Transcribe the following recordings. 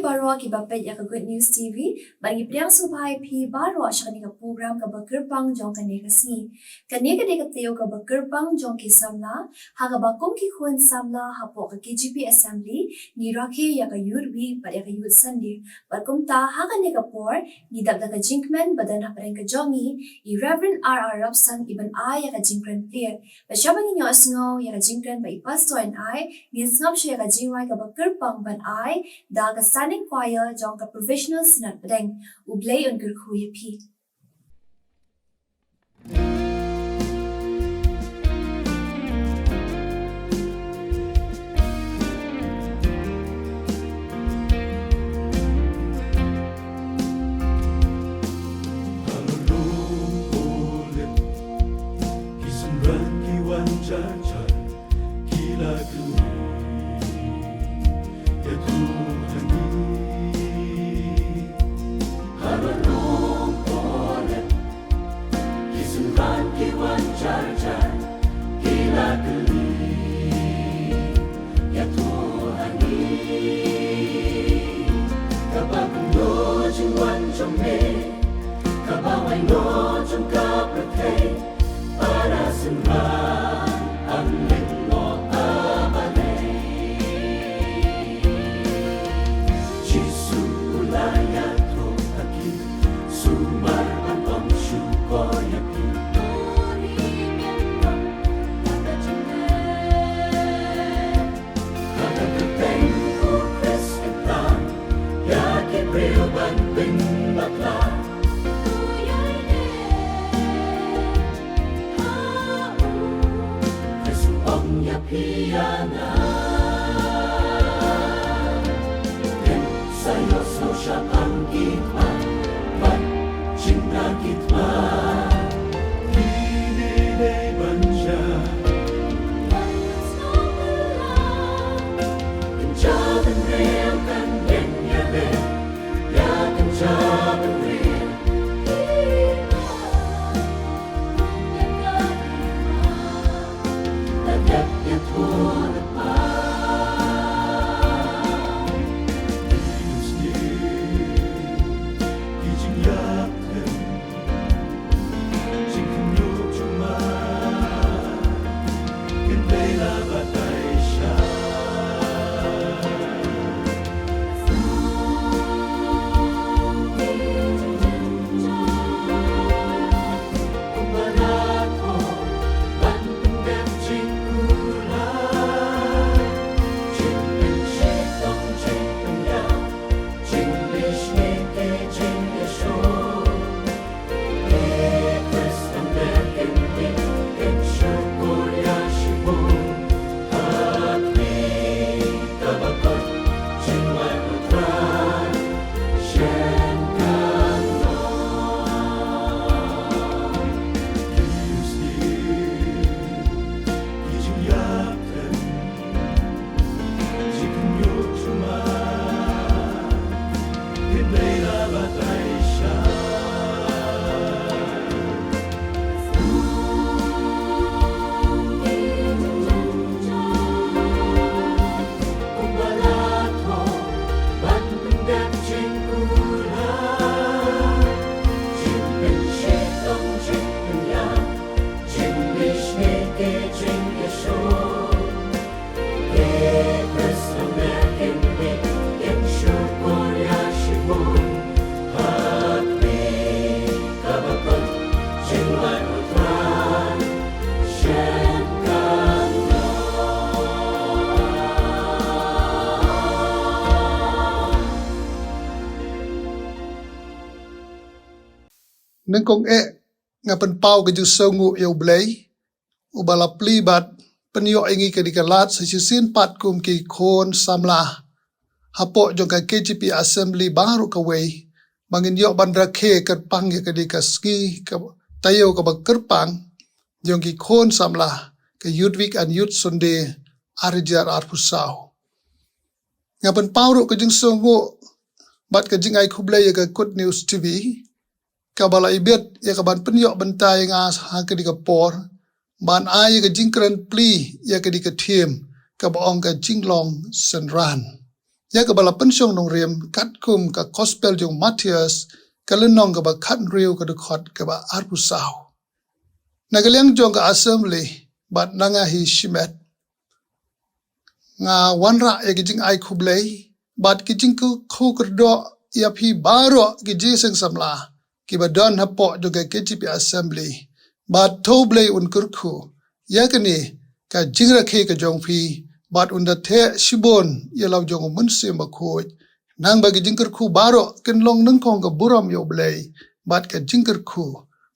Barwa ki bapet ya ka Good News TV, bagi priang subhay pi Barwa siya ka program ka bakirpang jong kane kasni. Kane ka de ka teo ka bakirpang jong ki samla, ha ka bakom ki khun samla hapo ka KGP Assembly, ni rakhe ya ka yurbi par ya ka youth Sunday. Barkom ta ha ka ne ka por, ni dabda ka jinkman badan ha pareng ka jongi, i Reverend R.R. Robson iban ay ya ka jinkran clear. Basya bangin yo asngaw ya ka jinkran ba ipasto and ay, ni ngap siya ya ka jingway ka bakirpang ban ay, da ka standing choir jong ka provisional sinat padeng ublay on gurkhuya pi. Nang kong ngapan pau ke ju songu ya ublay ubala plibat penyo ingi ke dikalat sa sisin pat kum ki khon samla hapo jong ka KGP Assembly baru ka way bangin yo bandra ke kat pang ya ke dikaski ka tayo ka bagkerpang jong ki khon samla ke youth week and youth Sunday arijar arpusau ngapan pau ro ke jing songu bat ke jing ai kublay ya ke Good News TV kabala ibet ya kaban penyok bentai ngas ha ke dikapor ban ai ke jingkran pli ya ke dikathim ka baong ka jinglong senran ya ka bala pensyong nong rem kat kum ka gospel jong Matthias ka lenong ka ba khat riu ka de khot ka ba arpusau nagaliang jong ka assembly bat nanga hi shimet nga wanra ya kijing ai khublei bat kijing ku khukdo ya phi baro kijing seng samla ki ba don hapo jo ka KGP assembly bat thoblei un kurkhu ya kani ka jingra khe ka jong phi bat unda the shibon ya law jong mun se ma khoj nang ba kijing kurkhu baro ken long nang khong ka buram yo blei bat ka jing kurkhu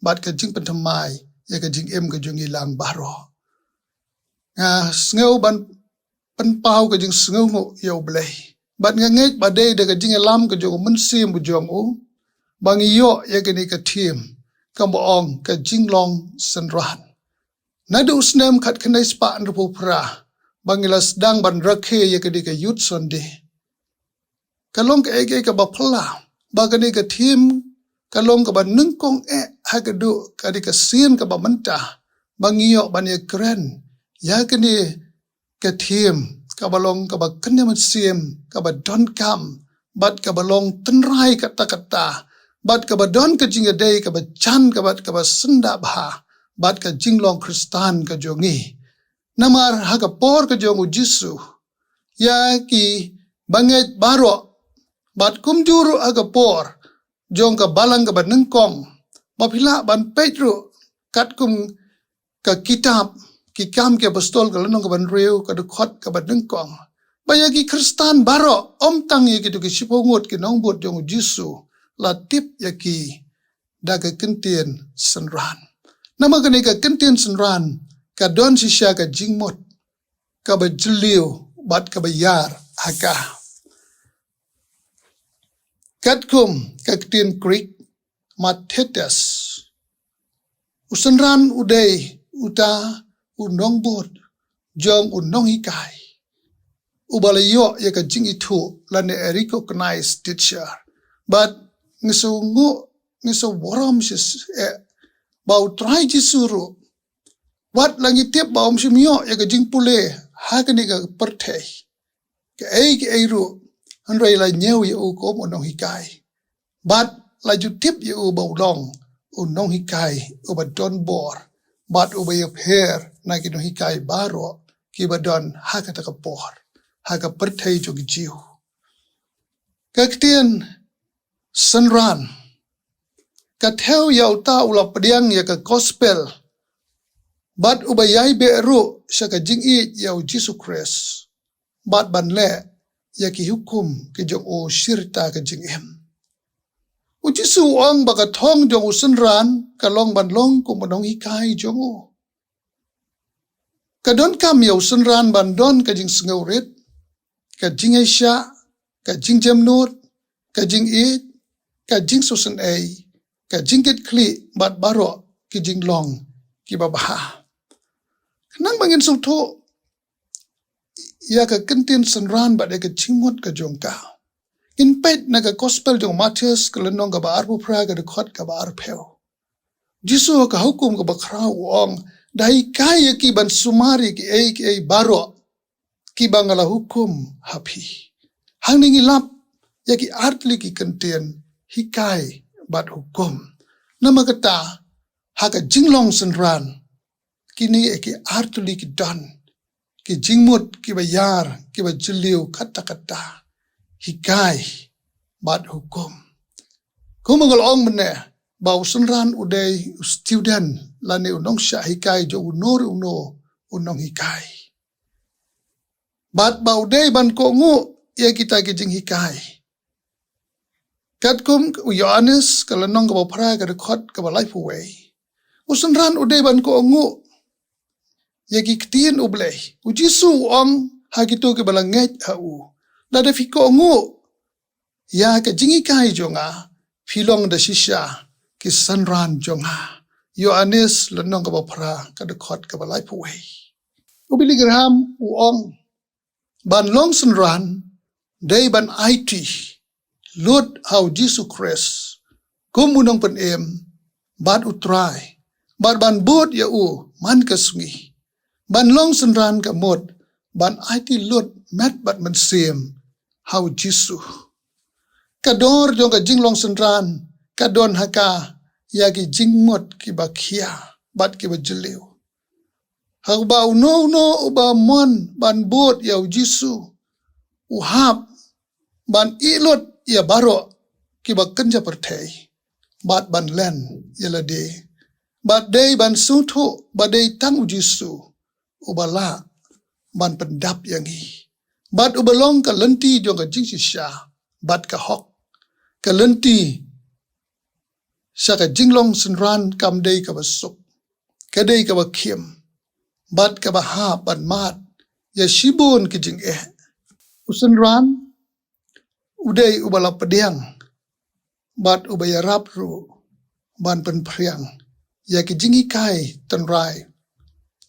bat ka jing pantamai ya ka jing em ka jong ilang baro ngeu ban pan pau ka jing ngeu ngo yo blei bat nga ngej ba de ka jing lam ka jong mun se mu jong u bang yo ya ka ni ka thim ka bo ong ka jing long san ran na du snem khat khnai spa an ru pra bangilas dang ban rakhe ya ka di ka youth sunday kalong ka ege ka ba phla ba ka ni ka thim kalong ka ba nung kong ha ka du ka di ka sin ka ba manta bangiyo ban ye kren ya ka ni ka thim ka ba long ka ba kanya man sim ka ba don kam bat ka ba long tenrai kata kata bat ka ba don ka jinga dei ka ba chan ka ba senda bha bat ka jinglong kristan ka jongi namar ha ka por ka jongu jisu ya ki banget baro bat kum juru ha ka por jong ka balang ka ba nengkong mapila ban petru kat kum ka kitab ki kam ke apostol ka lenong ka ban reu ka de khot ka ba nengkong baya ki kristan baro om tang ye ki tu ki sipongot ki nong bot jong jisu la tip ya ki da ka kentien sanran nama ka ni ka kentien sanran ka don sisya ka jingmot ka ba jiliu bat ka ba yar haka katkum ka kentien krik matetes usanran uday uta unong bot jong unong hikai ubalayo ya ka jing itu lane recognize teacher but ngiso waram sis bau try jisuru wat langi tiap bau msimyo ya ka jing pule hakani ka perthei ka ei ru hanrai la nyeu ya u ko monong hikai but la ju tip ya u bau long unong hikai u ba don bor but u ba ya pher na ki no hikai baro ki ba don hakata ka por haka perthei jo ki jiu ka ktien sanran ka theo yau ta ula padiang ya ka gospel bat ubayai be ru saka jing i yau Jesus Christ bat ban le ya ki hukum ki jong o shirta ka jing em u jisu ong baka thong jong u sanran ka long ban long ku manong hikai jong o ka don kam yau sanran ban don ka jing sngau ret ka jing aisha ka jing jamnut ka jing it ka jing susan ai ka jing ket kli bat baro ki jing long ki babaha nang bangin su tho ya ka kentien sanran ba de ka chingmot ka jong ka in pet na ka gospel jong Matthias ka lenong ka ba arpu pra ka de khot ka ba arpeu jisu ka hukum ka ba khrau ong dai kai ki ban sumari ki ei baro ki bangala hukum hapi hangning ilap ya ki artli ki kentien hikai bat hukum namakata haka jinglong sanran kini eki artuli ki don ki jingmut ki bayar ki ba jiliu kata kata hikai bat hukum kumangol ong mene ba usanran uday student lani unong sya hikai jo unor uno unong hikai bat ba uday ban ko ngu ya kita ki jing hikai katkum Yohanes kalanong ka ba pra ka rekhot ka ba life away usanran uday ban ko ngu yagi ktien ubleh u jisu ong hagito ke balanget au dada fiko ngu ya ka jingi kai jonga filong da shisha ki sanran jonga Yohanes lanong ka bapra ka dekot ka balai puway ubili graham u ong ban long sanran day ban IT Lord how Jesus Christ kumunong pan em bat utray ban bot ya u man kasungi ban long sanran ka mod ban IT Lord met bat man sim hau Jisu kador jong ka jinglong senran kadon haka yagi jingmot ki bakia bat ki bajeliu hau ba no uba mon ban bot yau Jisu uhap ban ilot ya baro ki bakenja perthei bat ban len yala de bat dei ban sutu bat dei tang Jisu ubala ban pendap yangi bat ubalong ka lenti jong ka jing sisha bat ka hok ka lenti sa ka jinglong senran kam dei ka basuk ka dei ka bakiem bat ka baha ban mat ya shibun ki jing usenran udei ubala pediang bat ubaya rapru ban pen priang ya ki jingi kai tenrai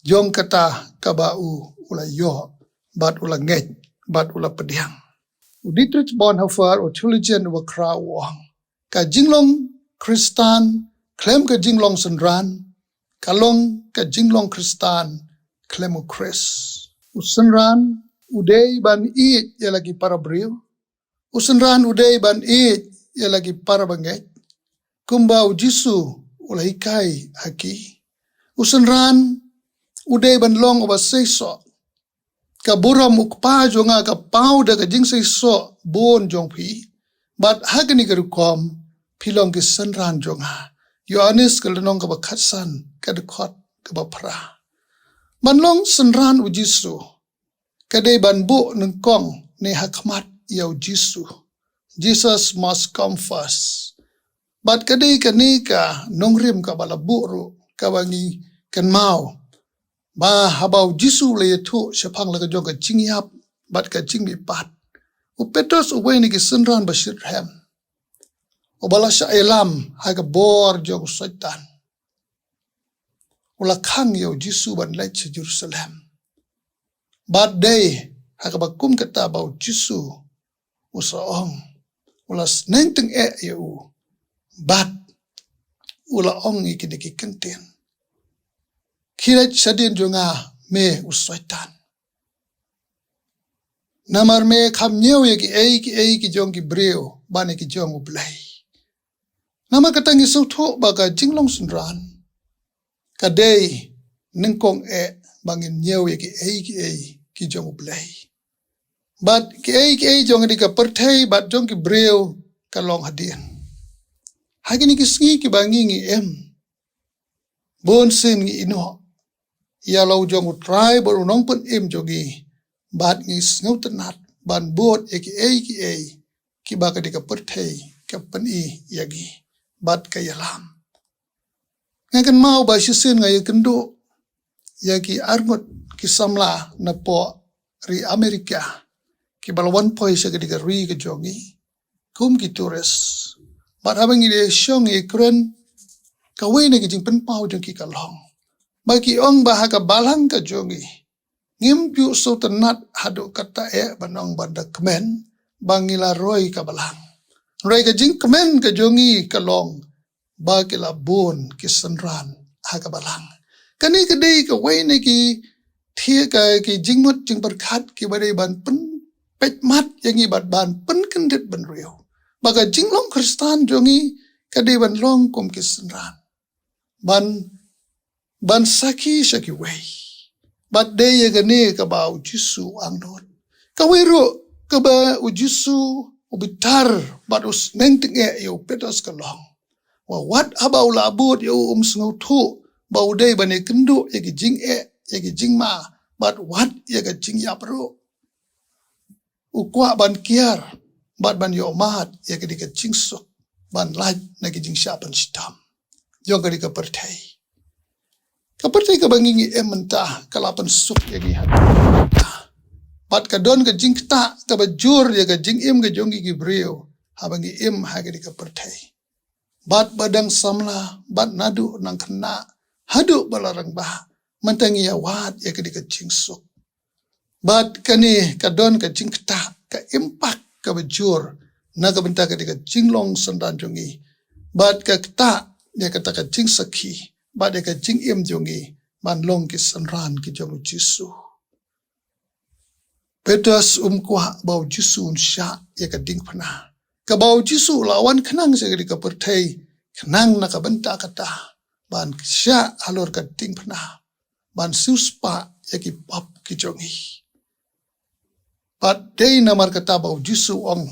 jong kata kabau ula yo bat ula ngej bat ula pediang Dietrich Bonhoeffer o theologian wa kra wang ka jinglong Kristan klem ka jinglong senran kalong ka jinglong Kristan klem o Chris usenran udei ban i ya lagi para brio usenran udei ban i ya lagi para bangej kumbau Jisu ulai kai haki usenran udei ban long oba seiso ka buram ukpa jonga ka pau da ka jing seiso bon jong phi bat hagani ka rukom philong ki senran jonga Yohanes ka lenong ka bakhatsan ka dekhot ka bapra ban long senran u Jisu ka dei ban bu nang kong ne hakmat yau Jisu Jesus must come first bat ka dei ka ni ka nongrim ka balabu ru ka wangi kan mau ba habau Jisu le thu shapang la ka jong ka jingyap bat ka jingmi pat u Petrus u weni ki senran bashir hem u balasha elam ha ka bor jong satan ula khang yo Jisu ban lai che Jerusalem bat day ha ka bakum kata bau Jisu u saong ula neng teng yo bat ula ong iki kenten Kirat sadin jonga me usaitan. Namar me kham nyeu ye ki jong ki breu bane ki jong ublai. Nama katangi sauto baga jinglong senran. Kadei nengkong bangin nyeu ye ki jong ublai. Bat ki jong di ka perthai bat jong ki breu kalong hadin. Hagini ki sngi ki bangingi bon sen ngi ino. Ya lau jong utrai baru nong pun jogi bat ngis ngautanat ban bot ki baka di ka perthei ka pen yagi bat ka yalam ngakan mau ba sisen ngai kendo yagi arngot ki samla na po ri Amerika ki balwan poi sa di ka ri ka jogi kum ki tourist bat habang ide syong kren kawe ne ki jing pen pau jong ki kalong bagi ong bahaka balang ka jongi ngimpiu so tenat hadu kata banong banda kemen bangila roy ka balang roy ka jing kemen ka jongi kalong bagi la bon ki senran haka balang kani kadai ka waine ki thia ka ki jingmot jing berkat ki badai ban pen pet mat yangi bat ban pen kendet ban riu baga jinglong Kristan jongi kadai ban long kum ki senran ban saki wei bat day ya gane ka ba Jisu angnot ka wero ka ba Jisu ubitar bat us neng ting yo petas ka long wa what about la abot yo sngo thu ba day bane kendo ya gi jing ya gi jing ma bat what ya ga jing ya pro u kwa ban kiar bat ban yo mat ya ga di ka jing so ban laj na gi jing sha ban stam yo ga di ka perthai Kaperti ka bangingi mentah kalapan suk yagi hati. Pat ka don ka jing ta ka bajur ya ka jing ka jongi ki breu habangi hagadi ka pertai. Bat badang samla bat nadu nang kena hadu balarang bah mantangi ya wat ya ka di ka jing suk. Bat kani ka don ka jing ta ka impak ka bajur na ka benta ka di ka jinglong sandan jongi. Bat ka ta ya ka ta ka jing sakhi. Bat ka jing jongi ban long ki sanran ki jong Jisu Petrus kwa bau Jisu sya ya ka ding phana. Ka bau Jisu lawan khnang se ka perthei khnang na ka banta kata ban sya alor ka ding phana. Ban suspa ya ki pap ki jongi. Pat day namar kata bau Jisu ong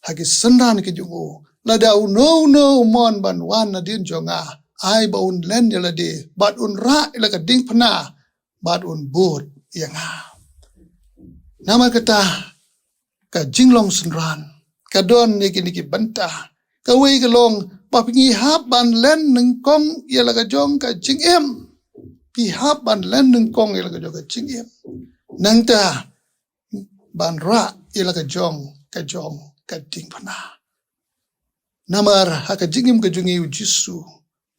hagi senran ki jungu. Ladau no mon ban wan na din jonga. Ai baun len ya lade bat un ra ila ka ding phana bat un bot yanga. Nama kata ka jinglong senran ka don ni ki banta ka wei ka long pa pingi hap ban len neng kong ya la ka jong ka jingem pi hap ban len neng kong ya la ka jong ka jingem nang ta ban ra ya la ka jong ka ding phana namar ha ka jingem ka jungi Jisu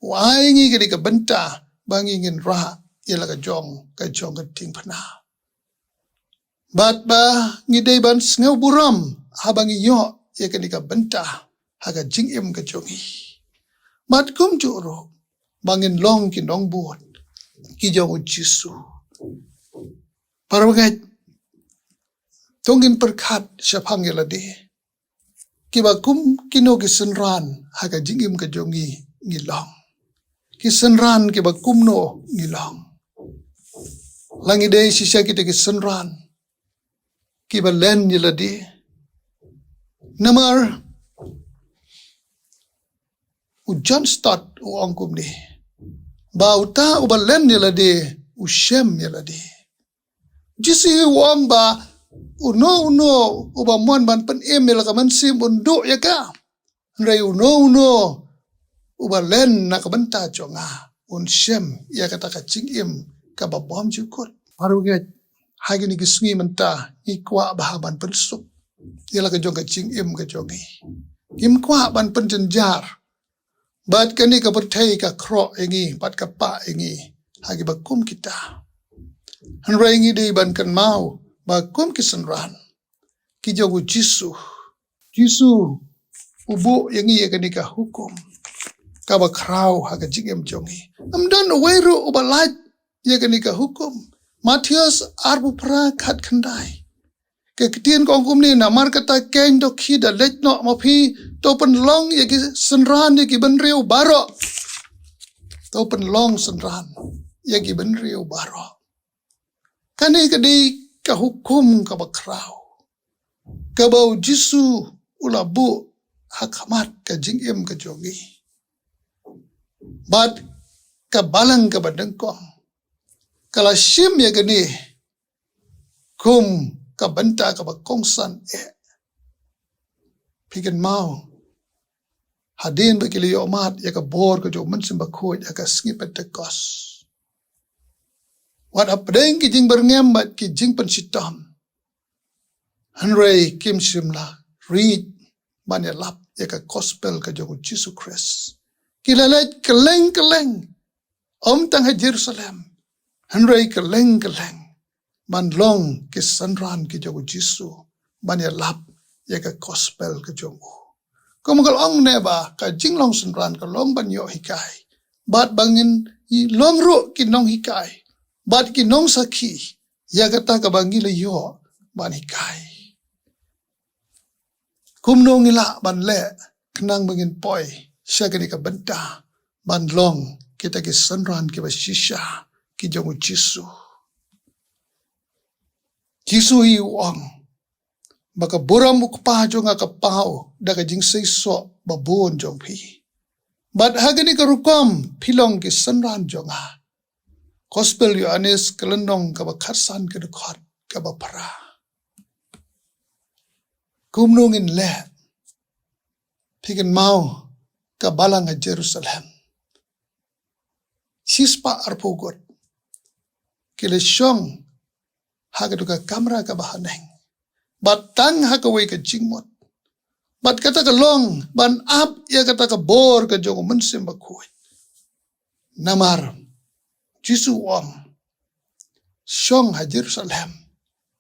wai ngi ka banta bangi ngin ra ya la ka jong ka ding phana. Bat ba ngidei ban sngau buram habangi yo ya ka benta haga jingem ka jongi. Mat kum juro bangin long ki nong buot ki jong Jisu. Parabagat tongin perkat syapang yalade. Kiba kum kino ki senran haga jingem ka jongi ngilong. Ki senran kiba kumno ngilong. Langidei sisya kita ki senran kiba len yaladi namar ujan start uangkum ni bauta uba len yaladi ushem yaladi jisi uang ba uno uba mon ban pen email ka man sim undo ya ka rai uno uba len na ka banta jonga un shem ya kata ka chingim ka babam jukut paruget hagi ni kisngi menta ikwa bahaban pensuk yala ka jong ka chingim ka jongi kim kwa ban penjenjar bat kani ka perthei ka kro engi bat ka pa engi hagi bakum kita hanrai ngi dei ban kan mau bakum kisenran ki jogu Jisu ubu yengi ya kani ka hukum ka ba krau haga jingem jongi amdan weru ubalaj ya kani ka hukum Matius arbu pra khat khandai. Ke kitien kong kum ni namar kata kain do khida lech no mapi topen long ye ki senran ye ki benriu baro. Topen long senran ye ki benriu baro. Kani kadi ka hukum ka bakrau. Ka bau Jisu ulabu hakamat ka jingem ka jongi. Bat ka balang ka badengkong. Kalau shim ya gani kum ka banta ka bakongsan pikin mau hadin bakili yo mat ya ka bor ka jo mensim bakho ya ka skipet te kos wat apdeng ki jing berngem bat ki jing pensitam hanrei kim simla read ban ya lap ya ka gospel ka jo Jesus Christ kilalet keleng om tang Jerusalem hanrei keleng ban long ki sanran ki jogu Jisu ban ya lap ya ka gospel ka jogu komakal ong neba ka jinglong sanran ka long ban yo hikai bat bangin i long ro ki nong hikai bat ki nong sakhi ya kata ka bangi le yo ban hikai kumno ngila ban le knang bangin poi syagani ka benta ban long kita ki sanran ki ba shisha ki jongu Jisu hi uang baka buram ukpa jonga ka pau daga jing seiso babon jong pi bat hagani ka rukam pilong ki sanran jonga gospel Yohanes kelendong ka ba kharsan ka dukhat ka ba para kumnungin le pikin mau ka balang a Jerusalem sispa arpogot kile syong haga duka kamera ka bahaneng batang haga wei ka jingmot bat kata ka long ban ap ya kata ka bor ka jongo mensim bakuit namar Jisu wang syong ha Jerusalem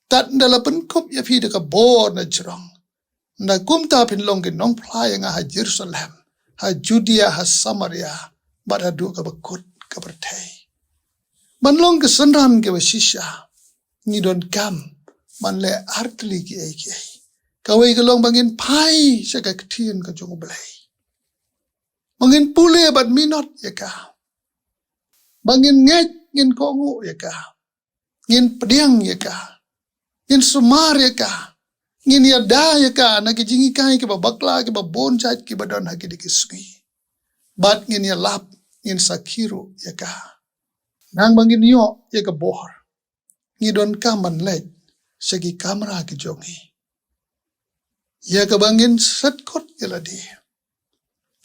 tat ndala penkup ya fi ka bor na jerong na kumta pin long ki nong playa nga ha Jerusalem ha Judea ha Samaria bat hadu ka bakut ka perthei Manlong ke senran ke wasisya ni don kam man le artli ki ai ki ai kawai ka long bangin pai siya ka ktien ka jong blay bangin pule bat minot ya ka bangin ngek ngin kongu ya ka ngin pediang ya ka ngin sumar ya ka ngin yada ya ka nakijingi kai ki ba bakla ki ba bonjat ki ba don haki dikisgi bat ngin ya lap ngin sakiru ya ka nang bangin yo ya ka bor ngidon kaman lek segi kamera ki jongi ya ka bangin satkot ya ladi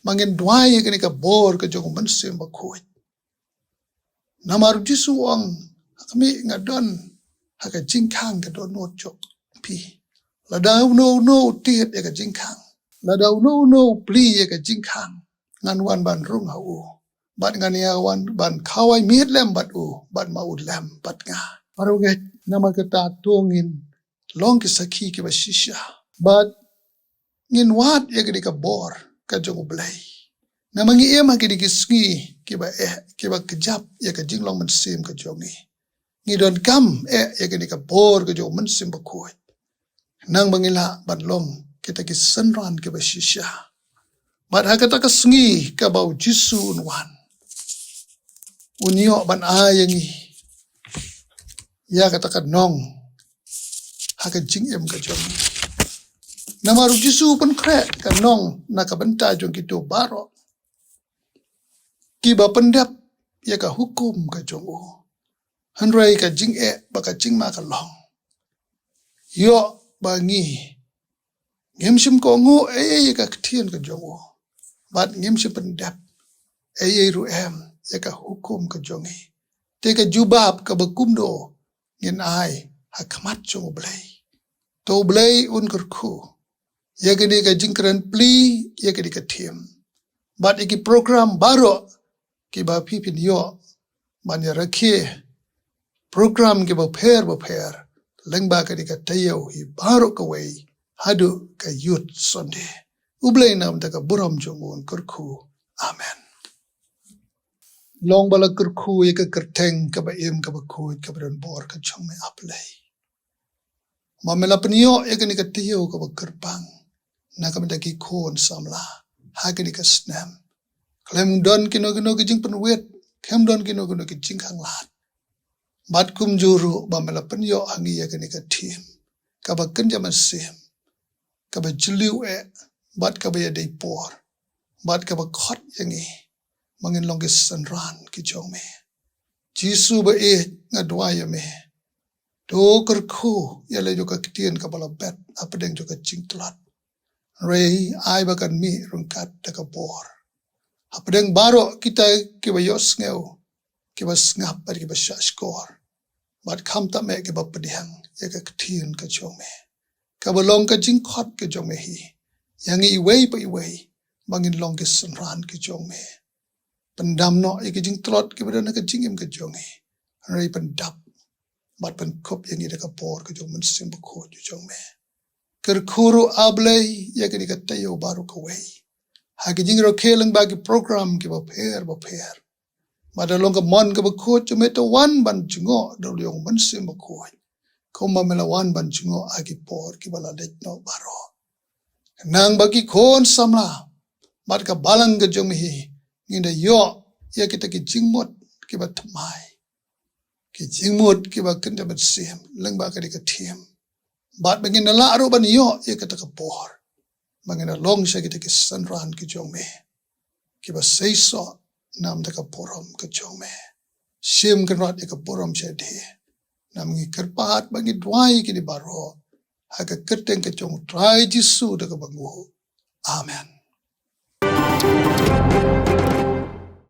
bangin dwai ya ka bor ka jong mansim ba kuit namaru jisu ang kami ngadon haka jingkang ka don not jok pi ladau no tiet ya ka jingkang ladau no pli ya ka jingkang ngan wan ban rung hau bat ngan ya wan ban kawai miet lem bat bat maud lem bat nga paruget nama kata tongin long ki sakhi ki ba shisha bat ngin wat ya ka bor ka jong blai namangi ema ki dikisngi ki ba kejap ya ka jinglong mansim ka jongi ngidon kam ya ka bor ka jong mansim ba kuat nang bangila bat long kita ki sanran ki ba shisha bat hakata ka sngi ka ba jisu unwan unyo ban ayangi ya kata ka nong haka jing em ka jongi namaru jisu pun kre ka nong nakabenta jong kito baro ki ba pendap ya ka hukum ka jongo hanrai ka jing baka jing ma ka long yo bangi ngimsim ko ngu ya ka ktien ka jongo bat ngimsim pendap ru em ya ka hukum ka jongi te ka jubab ka bakumdo ngin ai hakmat jongo blai to blai un kurku ya ka ka jingkran pli ya ka tim bat iki program baro ki ba pipin yo man ya rakhe program ki ba pher lengba ka tayo hi baro ka wei hadu ka youth sonde ublay nam ta ka buram jongon kurku amen long bala kurku ya ka kerteng ka ba em ka ba ku ka ba bor ka chong me aplay mamela pniyo ya ka tayo ka ba kerpang na ka ki kon samla ha ka snam klem don kino ki jing penwet kem don kino ki jing khang lat bat kum juru bamela penyo angi ya ka tim ka ba kan jaman sem ka ba juliu bat ka ba ya dei por bat ka ba khot yangi mangin longis sanran ki jong me jisu ba ngadwa ya me do kerku ya le jo ka tien ka bala bet apedeng jo ka jing tlat rei ai ba kan mi rungkat ta ka bor apedeng baro kita ki ba yos ngeu ki ba ngap ba ki ba shashkor bat kham ta me ki ba pediang ya ka ktien ka jong me ka ba long ka jing khot ka jong me hi yang i wei pa i wei bangin long ki sanran ki jong me pendam no i ki jing trot ki ba na ka jing im ka jong hi rei pendap bat pen kop yang i ka por ka jong men sim ba ko jong me ker khuru ablay ya ka tayo baru ka wei hagi jing ro kelang bagi program ki ba pher madalong ka mon ka ba ko chumeto wan ban jungo do lyong ban sim ba ko koma mela wan ban jungo agi por ki bala dek no baro nang bagi kon samla mat ka balang ka jong hi nginda yo ya kita ki jingmot ki ba tmai ki jingmot ki ba kenda ba sim lang ba ka ka thiem bat bangin la ro ban yo ya kita ka por mangina long siya kita ki sanran ki jong me ki ba seiso nam da ka porom ka jong me sim kan rat ka porom siya de nam ngi kerpat bangi dwai ki di baro ha ka kerteng ka jong try jisu da ka bangu amen